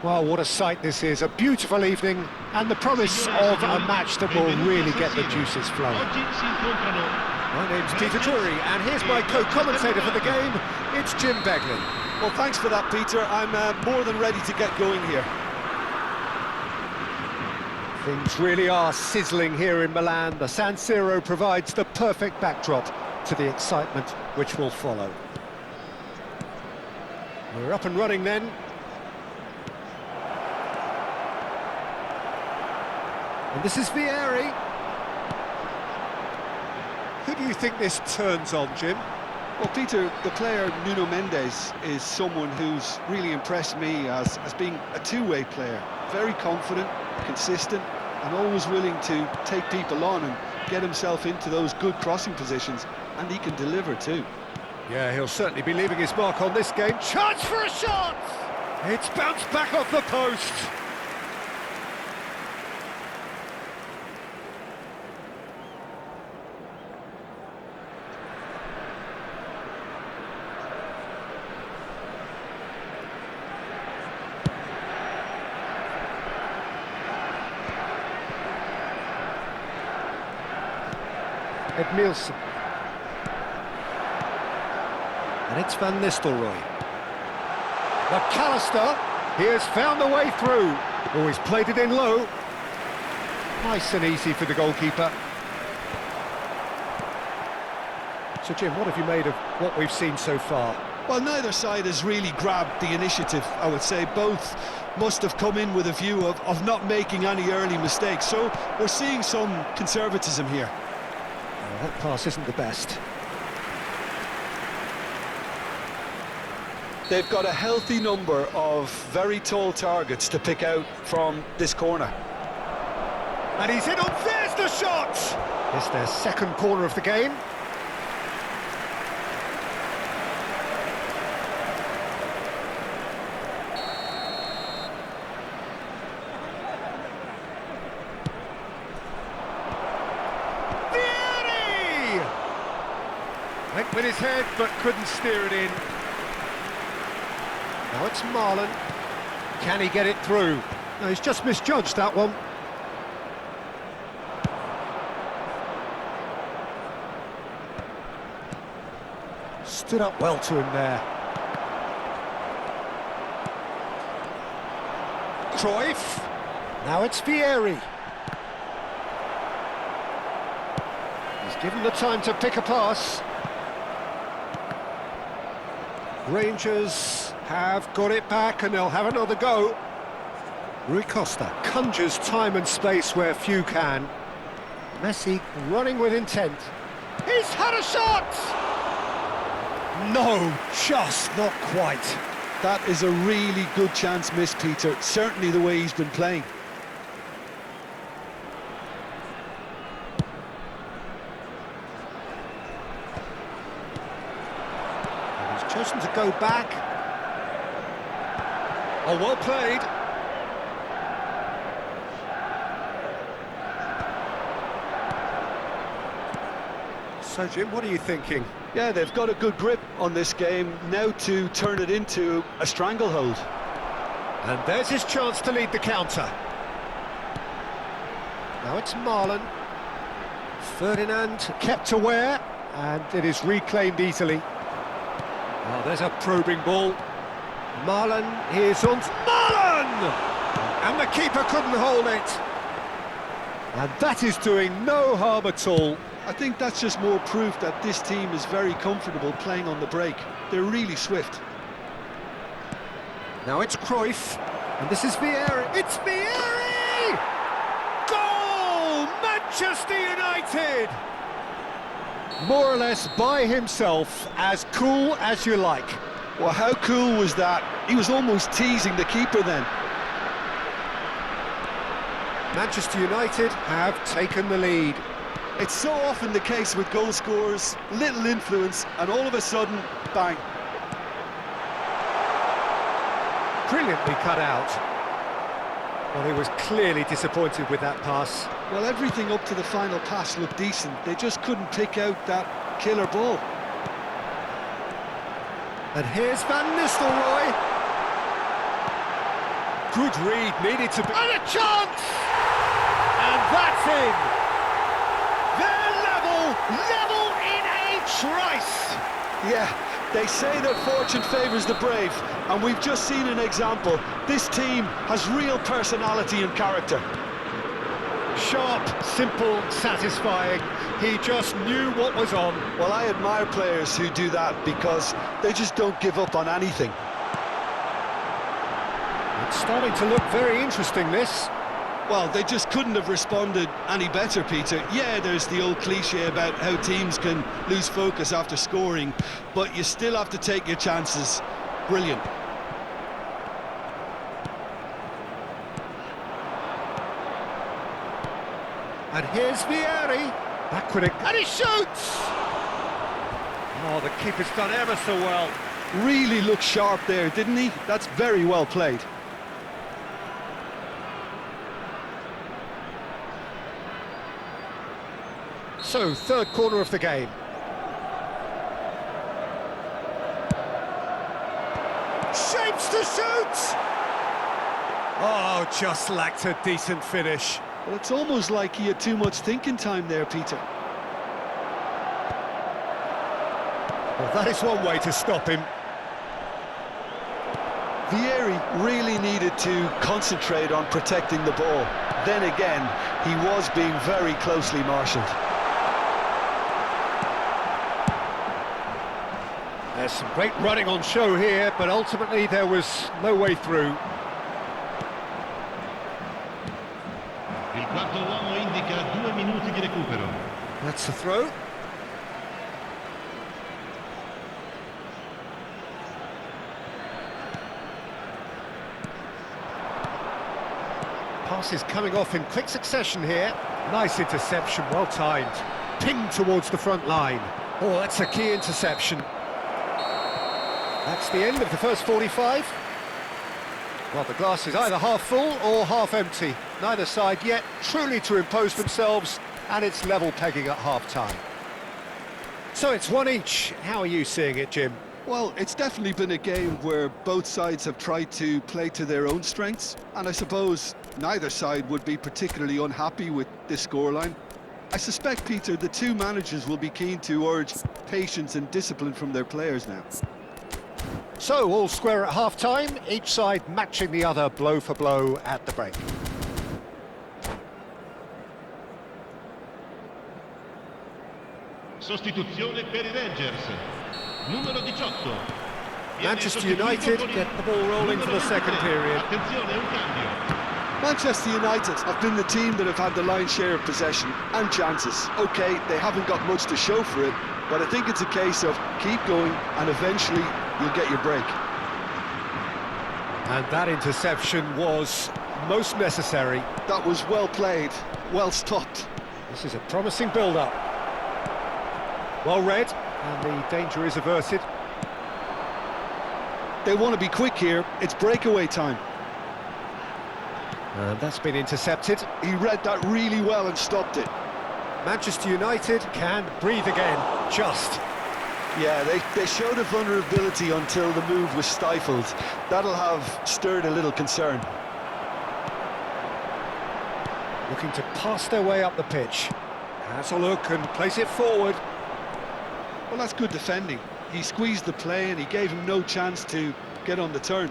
Well, what a sight this is, a beautiful evening, and the promise of a match that will really get the juices flowing. My name's Peter Drury, and here's my co-commentator for the game, it's Jim Beglin. Well, thanks for that, Peter. I'm more than ready to get going here. Things really are sizzling here in Milan. The San Siro provides the perfect backdrop to the excitement which will follow. We're up and running then. And this is Vieri. Who do you think this turns on, Jim? Well, Peter, the player Nuno Mendes is someone who's really impressed me as being a two-way player. Very confident, consistent, and always willing to take people on and get himself into those good crossing positions, and he can deliver too. Yeah, he'll certainly be leaving his mark on this game. Chance for a shot! It's bounced back off the post. Edmilson. And it's Van Nistelrooy. McAllister, he has found the way through. Oh, he's played it in low. Nice and easy for the goalkeeper. So, Jim, what have you made of what we've seen so far? Well, neither side has really grabbed the initiative, I would say. Both must have come in with a view of not making any early mistakes. So we're seeing some conservatism here. Well, that pass isn't the best. They've got a healthy number of very tall targets to pick out from this corner. And he's in on, there's the shot! It's their second corner of the game. Vieri! Went with his head, but couldn't steer it in. Now it's Marlon. Can he get it through? No, he's just misjudged that one. Stood up well to him there. Cruyff. Now it's Vieri. He's given the time to pick a pass. Rangers have got it back and they'll have another go. Rui Costa conjures time and space where few can. Messi running with intent. He's had a shot! No, just not quite. That is a really good chance missed, Peter. Certainly the way he's been playing. He's chosen to go back. Oh, well played. So, Jim, what are you thinking? Yeah, they've got a good grip on this game, now to turn it into a stranglehold. And there's his chance to lead the counter. Now it's Marlon. Ferdinand kept aware, and it is reclaimed easily. Oh, there's a probing ball. Marlon, here's on Marlon! And the keeper couldn't hold it. And that is doing no harm at all. I think that's just more proof that this team is very comfortable playing on the break. They're really swift. Now it's Cruyff, and this is Vieri. It's Vieri! Goal! Manchester United! More or less by himself, as cool as you like. Well, how cool was that? He was almost teasing the keeper then. Manchester United have taken the lead. It's so often the case with goal scorers, little influence, and all of a sudden, bang. Brilliantly cut out. Well, he was clearly disappointed with that pass. Well, everything up to the final pass looked decent. They just couldn't pick out that killer ball. And here's Van Nistelrooy. Good read, needed to be... And a chance! And that's in! They're level in a trice! Yeah, they say that fortune favours the brave, and we've just seen an example. This team has real personality and character. Sharp, simple, satisfying. He just knew what was on. Well, I admire players who do that because they just don't give up on anything. It's starting to look very interesting, this. Well, they just couldn't have responded any better, Peter. Yeah, there's the old cliche about how teams can lose focus after scoring, but you still have to take your chances. Brilliant. And here's Vieri. Backward again. And he shoots! Oh, the keeper's done ever so well. Really looked sharp there, didn't he? That's very well played. So, third corner of the game. Shapes to shoot! Oh, just lacked a decent finish. Well, it's almost like he had too much thinking time there, Peter. Well, that is one way to stop him. Vieri really needed to concentrate on protecting the ball. Then again, he was being very closely marshalled. There's some great running on show here, but ultimately there was no way through. Il quarto uomo indica 2 minuti di recupero. That's the throw. Passes coming off in quick succession here. Nice interception, well timed. Pinged towards the front line. Oh, that's a key interception. That's the end of the first 45. Well, the glass is either half full or half empty. Neither side yet truly to impose themselves, and it's level pegging at half-time. So it's one each. How are you seeing it, Jim? Well, it's definitely been a game where both sides have tried to play to their own strengths, and I suppose neither side would be particularly unhappy with this scoreline. I suspect, Peter, the two managers will be keen to urge patience and discipline from their players now. So, all square at half-time, each side matching the other blow for blow at the break. Sostituzione per i Rangers. Numero 18. Manchester United get the ball rolling for the second period. Attenzione, un cambio. Manchester United have been the team that have had the lion's share of possession and chances. OK, they haven't got much to show for it, but I think it's a case of keep going and eventually you'll get your break. And that interception was most necessary. That was well played, well stopped. This is a promising build-up. Well read, and the danger is averted. They want to be quick here, it's breakaway time. And that's been intercepted. He read that really well and stopped it. Manchester United can breathe again, just. Yeah, they showed a vulnerability until the move was stifled. That'll have stirred a little concern. Looking to pass their way up the pitch. Has a look and place it forward. Well, that's good defending. He squeezed the play and he gave him no chance to get on the turn.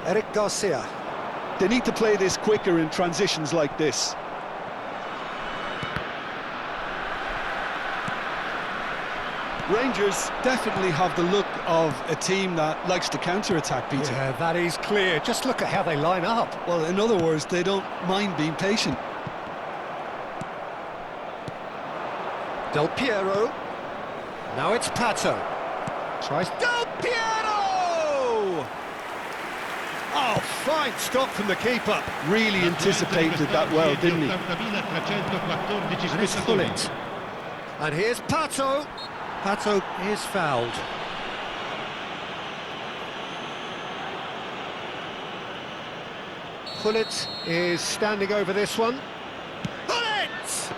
Eric Garcia. They need to play this quicker in transitions like this. Rangers definitely have the look of a team that likes to counter-attack, Peter. Yeah, that is clear. Just look at how they line up. Well, in other words, they don't mind being patient. Del Piero. Now it's Pato. Tries Del Piero! Oh, fine stop from the keeper. Really anticipated that well, didn't he? And it's Gullit. And here's Pato. Pato is fouled. Gullit is standing over this one. Gullit!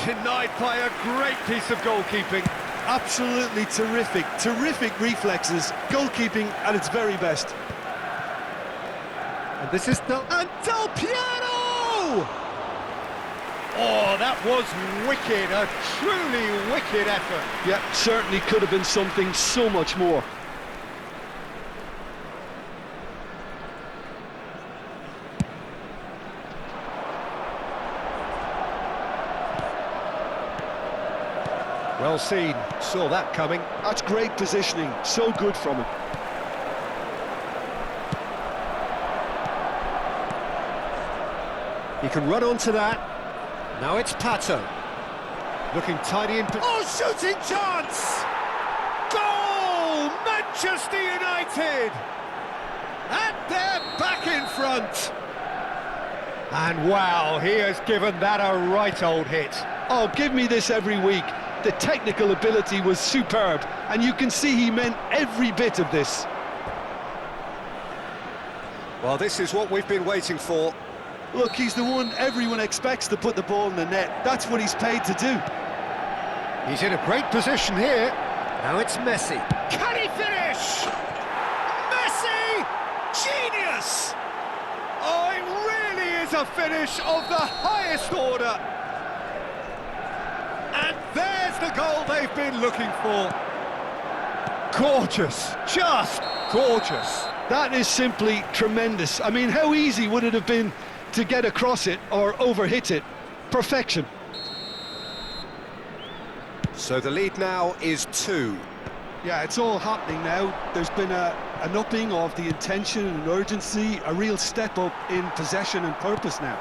Denied by a great piece of goalkeeping. absolutely terrific. Terrific reflexes. Goalkeeping at its very best. And this is Del Piero! Oh, that was wicked, a truly wicked effort. Yeah, certainly could have been something so much more. Well seen, saw that coming. That's great positioning, so good from him. He can run onto that. Now it's Pato. Looking tidy in... Oh, shooting chance! Goal! Manchester United! And they're back in front. And wow, he has given that a right old hit. Oh, give me this every week. The technical ability was superb, and you can see he meant every bit of this. Well, this is what we've been waiting for. Look, he's the one everyone expects to put the ball in the net. That's what he's paid to do. He's in a great position here. Now it's Messi. Can he finish? Messi! Genius! Oh, it really is a finish of the highest order. And there's the goal they've been looking for. Gorgeous, just gorgeous. That is simply tremendous. I mean, how easy would it have been to get across it or overhit it? Perfection. So the lead now is 2. Yeah, it's all happening now. There's been an upping of the intention and urgency, a real step up in possession and purpose now.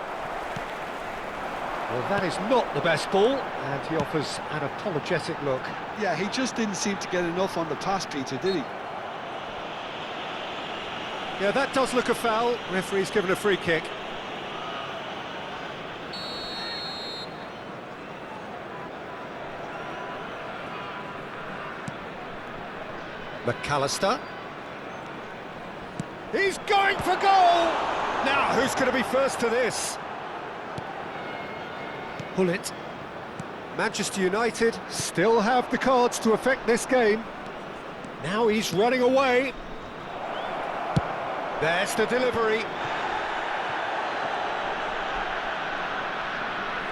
Well, that is not the best ball, and he offers an apologetic look. Yeah, he just didn't seem to get enough on the pass, Peter, did he? Yeah, that does look a foul. Referee's given a free kick. McAllister. He's going for goal! Now, who's going to be first to this? Pullet. Manchester United still have the cards to affect this game. Now he's running away. There's the delivery.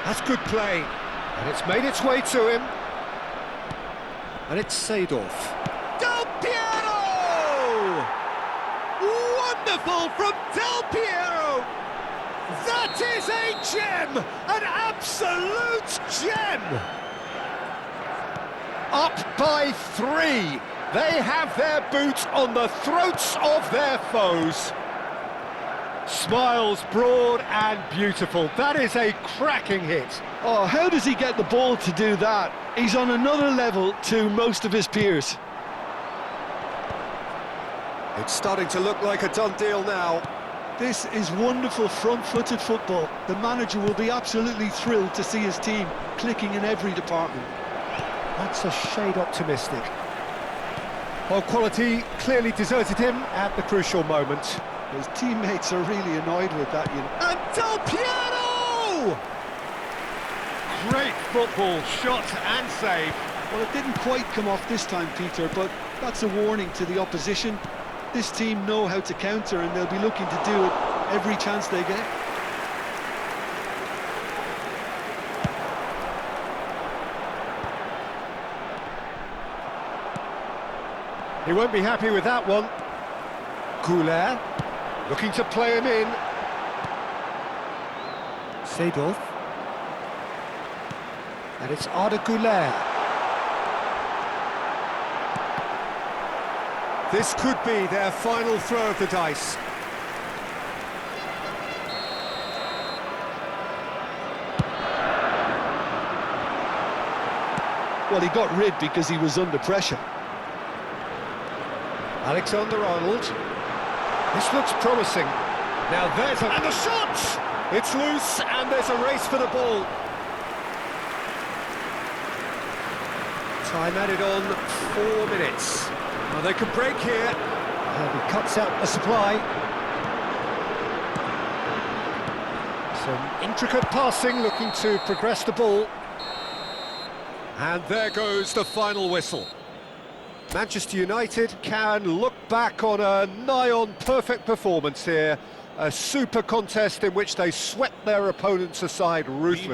That's good play. And it's made its way to him. And it's Seedorf. Del Piero! Wonderful from Del Piero! That is a gem! An absolute gem! Up by 3. They have their boots on the throats of their foes. Smiles broad and beautiful. That is a cracking hit. Oh, how does he get the ball to do that? He's on another level to most of his peers. It's starting to look like a done deal now. This is wonderful front-footed football. The manager will be absolutely thrilled to see his team clicking in every department. That's a shade optimistic. Well, quality clearly deserted him at the crucial moment. His teammates are really annoyed with that, you know. And Del Piero! Great football, shot and save. Well, it didn't quite come off this time, Peter, but that's a warning to the opposition. This team know how to counter, and they'll be looking to do it every chance they get. He won't be happy with that one. Goulet, looking to play him in. Seedorf. And it's Arda Goulet. This could be their final throw of the dice. Well, he got rid because he was under pressure. Alexander-Arnold. This looks promising. Now there's a... And the shot! It's loose, and there's a race for the ball. Time added on, 4 minutes. Well, they could break here. And he cuts out the supply. Some intricate passing, looking to progress the ball. And there goes the final whistle. Manchester United can look back on a nigh-on perfect performance here. A super contest in which they swept their opponents aside ruthlessly.